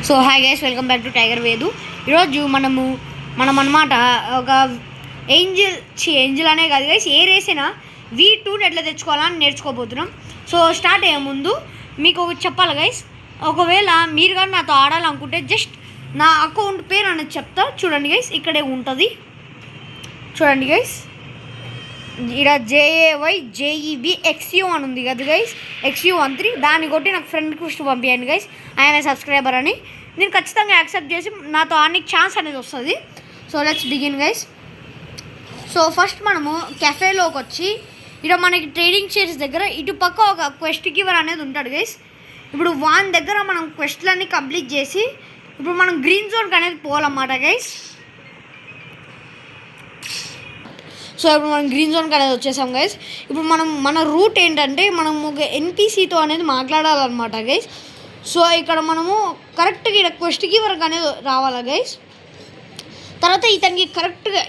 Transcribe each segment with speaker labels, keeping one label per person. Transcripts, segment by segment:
Speaker 1: So hi guys, welcome back to tiger Vedu. ఈరోజు మనం అనమాట ఒక ఏంజిల్ అనే కాదు గైస్, ఏ రేస్ అయినా V2ని ఎట్లా తెచ్చుకోవాలని నేర్చుకోబోతున్నాం. సో స్టార్ట్ అయ్యే ముందు మీకు ఒకటి చెప్పాలి గైస్. ఒకవేళ మీరు కానీ నాతో ఆడాలనుకుంటే జస్ట్ నా అకౌంట్ పేరు అనేది చెప్తా చూడండి గైస్. ఇక్కడే ఉంటుంది చూడండి గైస్. ఇక్కడ JAYJEBXU అని ఉంది కదా గైస్, XU13. దాన్ని కొట్టి నాకు ఫ్రెండ్ రిక్వెస్ట్ పంపించండి గైస్, ఆయన సబ్స్క్రైబర్ అని. నేను ఖచ్చితంగా యాక్సెప్ట్ చేసి నాతో ఆడడానికి ఛాన్స్ అనేది వస్తుంది. So let's begin guys. So first మనము కెఫేలోకి వచ్చి ఇక్కడ మనకి ట్రేడింగ్ షేర్స్ దగ్గర ఇటు పక్క ఒక క్వెస్ట్ గివర్ అనేది ఉంటాడు గైస్. ఇప్పుడు వాన్ దగ్గర మనం క్వెస్ట్లన్నీ కంప్లీట్ చేసి ఇప్పుడు మనం గ్రీన్ జోన్కి అనేది పోవాలన్నమాట గైస్. సో ఇప్పుడు మనం గ్రీన్ జోన్కి అనేది వచ్చేసాం గైస్. ఇప్పుడు మన రూట్ ఏంటంటే మనం ఒక NPCతో అనేది మాట్లాడాలన్నమాట గైస్. సో ఇక్కడ మనము కరెక్ట్గా ఇక్కడ క్వెస్ట్కి వరకు అనేది రావాలా గైస్. తర్వాత ఇతనికి కరెక్ట్గా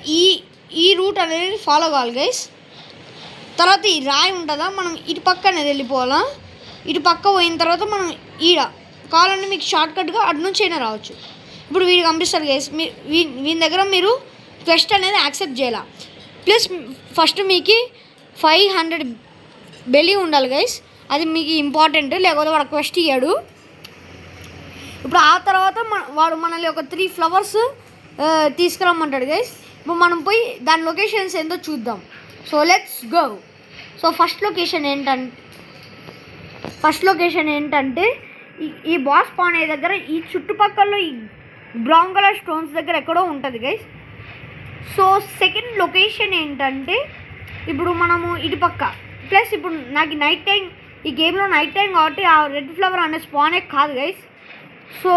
Speaker 1: ఈ రూట్ అనేది ఫాలో కావాలి గైస్. తర్వాత ఈ రాయి ఉంటుందా, మనం ఇటు పక్క అనేది వెళ్ళిపోవాలా. ఇటు పక్క పోయిన తర్వాత మనం ఈడ కావాలంటే మీకు షార్ట్కట్గా అటు నుంచి అయినా రావచ్చు. ఇప్పుడు వీడికి పంపిస్తారు గైస్. వీని దగ్గర మీరు క్వెస్ట్ అనేది యాక్సెప్ట్ చేయాలి. ప్లస్ ఫస్ట్ మీకు 500 బెలీ ఉండాలి గైస్, అది మీకు ఇంపార్టెంట్, లేకపోతే వాడు క్వెస్ట్ ఇయ్యాడు. ఇప్పుడు ఆ తర్వాత వాడు మనల్ని ఒక 3 ఫ్లవర్స్ తీసుకురమ్మంటాడు గైస్. ఇప్పుడు మనం పోయి దాని లొకేషన్స్ ఏందో చూద్దాం. So let's go. So first location ఏంటంటే ఈ బాస్ పాన్ దగ్గర ఈ చుట్టుపక్కల ఈ బ్రౌన్ కలర్ స్టోన్స్ దగ్గర ఎక్కడో ఉంటుంది గైస్. సో సెకండ్ లొకేషన్ ఏంటంటే ఇప్పుడు మనము ఇటు పక్క ప్లస్ ఇప్పుడు నాకు నైట్ టైం ఈ గేమ్లో నైట్ టైం కాబట్టి ఆ రెడ్ ఫ్లవర్ అనే స్పానే కాదు గైస్. సో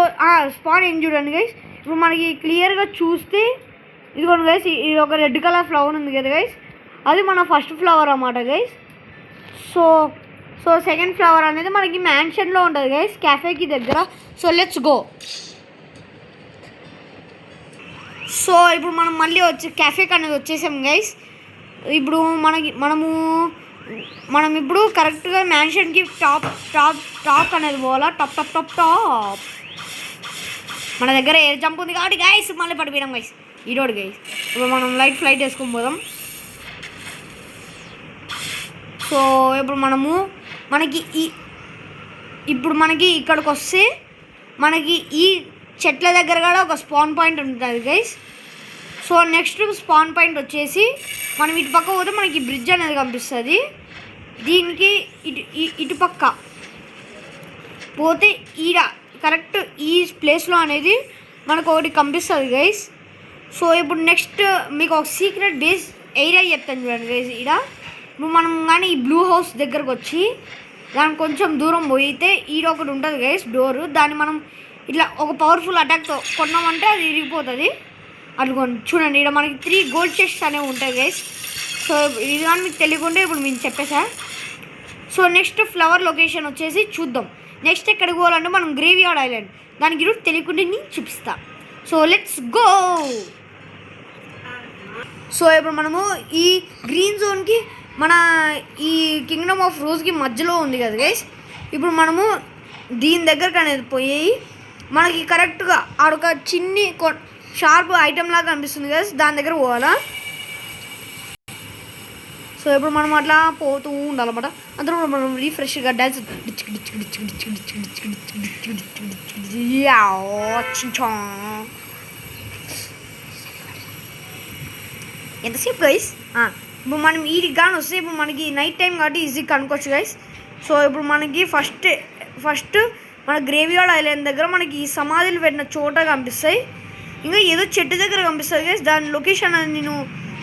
Speaker 1: స్పాన్ ఏం చూడండి గైస్. ఇప్పుడు మనకి క్లియర్గా చూస్తే ఇదిగోండి గైస్, ఇది ఒక రెడ్ కలర్ ఫ్లవర్ ఉంది కదా గైస్, అది మన ఫస్ట్ ఫ్లవర్ అన్నమాట గైస్. సో సెకండ్ ఫ్లవర్ అనేది మనకి మ్యాన్షన్లో ఉంటుంది గైస్, క్యాఫేకి దగ్గర. So let's go. సో ఇప్పుడు మనం మళ్ళీ క్యాఫేకి అనేది వచ్చేసాం గైస్. ఇప్పుడు మనం ఇప్పుడు కరెక్ట్గా మ్యాన్షన్కి టాప్ అనేది పోవాలా. టాప్ మన దగ్గర ఎయిర్ జంప్ ఉంది కాబట్టి గైస్ మళ్ళీ పడిపోయినాం గైస్. ఈ రోడ్ గైస్. ఇప్పుడు మనం లైట్ ఫ్లైట్ వేసుకొని పోదాం. సో ఇప్పుడు మనకి ఇక్కడికి వస్తే మనకి ఈ చెట్ల దగ్గర కూడా ఒక స్పాన్ పాయింట్ ఉంటుంది guys. So next span point వచ్చేసి మనం ఇటు పక్క పోతే మనకి బ్రిడ్జ్ అనేది కనిపిస్తుంది. దీనికి ఇటు పక్క పోతే ఈడ కరెక్ట్ ఈ ప్లేస్లో అనేది మనకు ఒకటి కనిపిస్తుంది గైస్. సో ఇప్పుడు నెక్స్ట్ మీకు ఒక సీక్రెట్ బేస్ ఏరియా చెప్తాను చూడండి గైస్. ఈడ ఇప్పుడు మనం కానీ ఈ బ్లూ హౌస్ దగ్గరకు వచ్చి దానికి కొంచెం దూరం పోయితే ఈడ ఒకటి ఉంటుంది గైస్ డోరు. దాన్ని మనం ఇట్లా ఒక పవర్ఫుల్ అటాక్తో కొన్నామంటే అది ఇరిగిపోతుంది. అదిగోండి చూడండి, ఇక్కడ మనకి 3 గోల్డ్ చెస్ట్స్ అనేవి ఉంటాయి గైస్. సో ఇది కానీ మీకు తెలియకుండా ఇప్పుడు మీకు చెప్పేసా. సో నెక్స్ట్ ఫ్లవర్ లొకేషన్ వచ్చేసి చూద్దాం. నెక్స్ట్ ఎక్కడికి పోవాలంటే మనం గ్రేవ్యార్డ్ ఐలాండ్, దానికి రూట్ తెలియకుండా నేను చూపిస్తా. So let's go. సో ఇప్పుడు మనము ఈ గ్రీన్ జోన్కి మన ఈ కింగ్డమ్ ఆఫ్ రోజ్కి మధ్యలో ఉంది కదా గైస్. ఇప్పుడు మనము దీని దగ్గరకు అనేది పోయి మనకి కరెక్ట్గా ఆడొక చిన్ని షార్ప్ ఐటమ్ లాగా అనిపిస్తుంది గైస్, దాని దగ్గర పోవాలా. సో ఇప్పుడు మనం అట్లా పోతూ ఉండాలన్నమాట. అందరూ మనం రీఫ్రెష్గా డ్యాన్స్ ఎంతసేపు గైస్. ఇప్పుడు మనం వీటికి కానీ వస్తే ఇప్పుడు మనకి నైట్ టైం కాబట్టి ఈజీగా కనుక్కోవచ్చు గైస్. సో ఇప్పుడు మనకి ఫస్ట్ మన గ్రేవ్యార్డ్ ఐలాండ్ దగ్గర మనకి ఈ సమాధులు పెట్టిన చోట కనిపిస్తాయి. ఇంకా ఏదో చెట్టు దగ్గర కనిపిస్తుంది గైస్. దాని లొకేషన్ అని నేను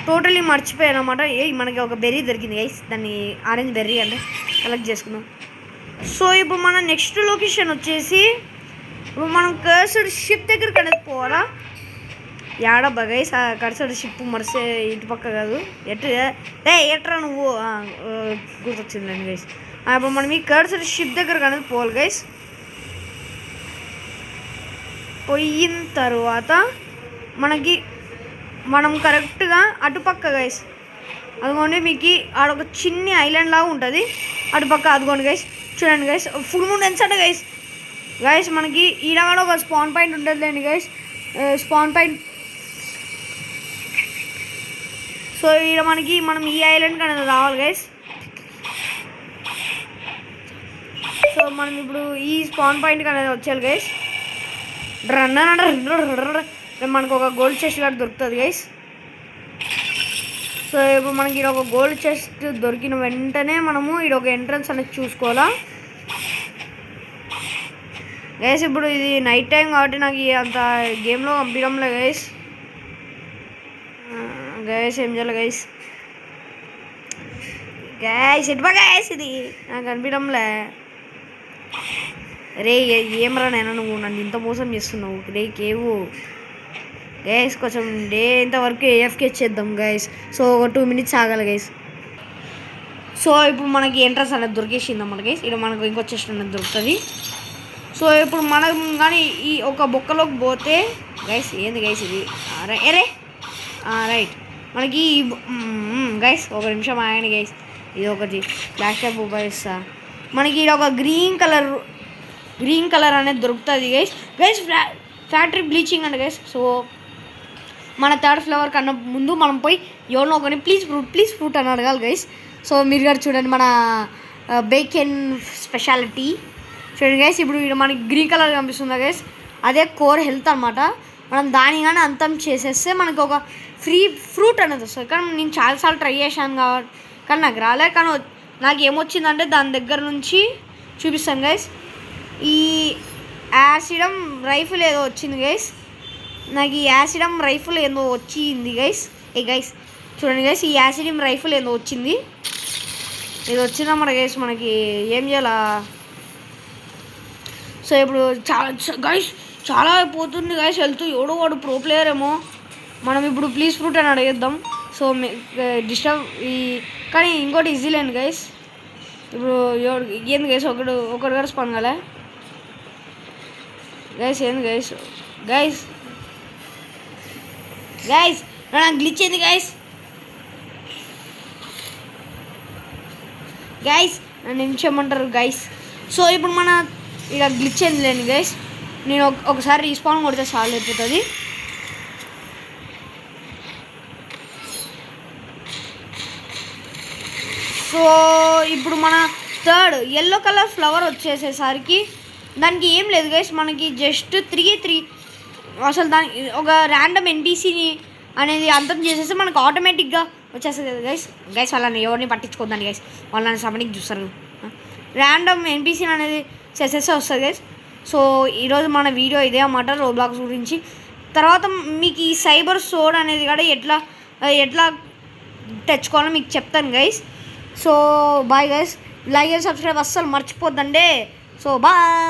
Speaker 1: టోటలీ మర్చిపోయాను అనమాట. మనకి ఒక బెర్రీ దొరికింది గైస్, దాన్ని ఆరెంజ్ బెర్రీ అంటే కలెక్ట్ చేసుకున్నాం. సో ఇప్పుడు మన నెక్స్ట్ లొకేషన్ వచ్చేసి ఇప్పుడు మనం కర్సడ్ షిప్ దగ్గరికి అనేది పోవాలా. ఏడబ్బా గైస్ ఆ కర్సడ్ షిప్ మరిసే ఇటు పక్క కాదు, ఎట్రా నువ్వు గుర్తొచ్చిందండి గైస్. ఇప్పుడు మనం ఈ కర్సడ్ షిప్ దగ్గరకు అనేది పోవాలి గైస్. పోయిన తర్వాత మనం కరెక్ట్గా అటుపక్క గైస్ అదిగోండి, మీకు ఆడొక చిన్ని ఐలాండ్ లాగా ఉంటుంది అటుపక్క. అదిగోండి గైస్ చూడండి గైస్, ఫుల్ మూన్ ఎంత గైస్. గైస్ మనకి ఈడ కూడా ఒక స్పాన్ పాయింట్ ఉంటుందిలేండి గైస్, స్పాన్ పాయింట్. సో ఈడ మనం ఈ ఐలాండ్కి అనేది రావాలి గైస్. సో మనం ఇప్పుడు ఈ స్పాన్ పాయింట్కి అనేది వచ్చేయాలి గైస్. మనకు ఒక గోల్డ్ చెస్ట్ కూడా దొరుకుతుంది గైస్. సో ఇప్పుడు మనకి ఇక్కడ ఒక గోల్డ్ చెస్ట్ దొరికిన వెంటనే మనము ఇక్కడ ఒక ఎంట్రన్స్ అనేది చూసుకోవాలా గైస్. ఇప్పుడు ఇది నైట్ టైం కాబట్టి నాకు అంత గేమ్లో పంపించడంలే గైస్. గైస్ ఏం చేయాలి గైస్, గైస్ ఎటుపా గైస్ ఇది నాకు అనిపించడంలే. రే ఏమరా నైనా నువ్వు నన్ను ఇంత మోసం చేస్తున్నావు రే కేవు. గైస్ కొంచెం డే ఇంతవరకు ఏఎఫ్కే చేద్దాం గైస్. సో ఒక 2 minutes ఆగాలి గైస్. సో ఇప్పుడు మనకి ఎంట్రన్స్ అనేది దొరికేసింది అన్నమాట గైస్. ఇక్కడ మనకు ఇంకో చెస్ట్ అనేది దొరుకుతుంది. సో ఇప్పుడు మనం కానీ ఈ ఒక బొక్కలోకి పోతే గైస్ ఏంది గైస్ ఇది రైట్ మనకి గైస్ ఒక నిమిషం ఆగండి గైస్. ఇది ఒకటి ఫ్లాష్ టైప్ ఉపయోగిస్తా. మనకి ఇక్కడ ఒక గ్రీన్ కలర్ అనేది దొరుకుతుంది గైస్. ఫ్యాక్టరీ బ్లీచింగ్ అండి గైస్. సో మన 3rd ఫ్లేవర్ కన్నా ముందు మనం పోయి ఎవరినో ఒకని ప్లీజ్ ఫ్రూట్ అని అడగాలి గైస్. సో మీరు గారు చూడండి మన బేకెన్ స్పెషాలిటీ చూడండి గైస్. ఇప్పుడు మనకి గ్రీన్ కలర్ కనిపిస్తుంది గైస్, అదే కోర్ హెల్త్ అనమాట. మనం దాని కానీ అంతం చేసేస్తే మనకు ఒక ఫ్రీ ఫ్రూట్ అనేది వస్తుంది. కానీ నేను చాలాసార్లు ట్రై చేశాను కాబట్టి కానీ నాకు రాలే. కానీ నాకు ఏమొచ్చిందంటే దాని దగ్గర నుంచి చూపిస్తాను గైస్. ఈ యాసిడమ్ రైఫిల్ ఏదో వచ్చింది గైస్. నాకు ఈ యాసిడమ్ రైఫిల్ ఏదో వచ్చింది గైస్. గైస్ చూడండి గైస్, ఈ యాసిడమ్ రైఫిల్ ఏదో వచ్చింది. ఇది వచ్చిందన్నమాట గైస్. మనకి ఏం చేయాలా? సో ఇప్పుడు చాలా పోతుంది గైస్ హెల్త్. ఎవడో వాడు ప్రో ప్లేయర్ ఏమో. మనం ఇప్పుడు ప్లీజ్ ఫ్రూట్ అని అడిగేద్దాం. సో డిస్టర్బ్ కానీ ఇంకోటి ఈజీ లేండి గైస్. ఇప్పుడు ఏంది గైస్ ఒకటి కూడా స్పాన్ కాలే గైస్. ఏంది గైస్ నాకు గ్లిచ్ అయింది గైస్ నన్ను ఏం చేయమంటారు గైస్. సో ఇప్పుడు మన ఇక్కడ గ్లిచ్ అయింది లేండి గైస్. నేను ఒకసారి రీస్పాన్ కొడితే సాల్వ్ అయిపోతుంది. సో ఇప్పుడు మన 3rd ఎల్లో కలర్ ఫ్లవర్ వచ్చేసేసరికి దానికి ఏం లేదు గైస్. మనకి జస్ట్ 3 అసలు దానికి ఒక ర్యాండమ్ ఎన్పిసిని అనేది అంతం చేసేస్తే మనకు ఆటోమేటిక్గా వచ్చేస్తుంది కదా గైస్. వాళ్ళని ఎవరిని పట్టించుకోద్దండి గైస్, వాళ్ళని సమనికి చూస్తారు. ర్యాండమ్ ఎన్పిసిని అనేది చేసేస్తే వస్తుంది గైస్. సో ఈరోజు మన వీడియో ఇదే అన్నమాట రోబ్లాక్స్ గురించి. తర్వాత మీకు ఈ సైబర్ సోడ్ అనేది కూడా ఎట్లా తెచ్చుకోవాలో మీకు చెప్తాను guys. So bye guys, like and subscribe అస్సలు మర్చిపోద్దండి. So bye.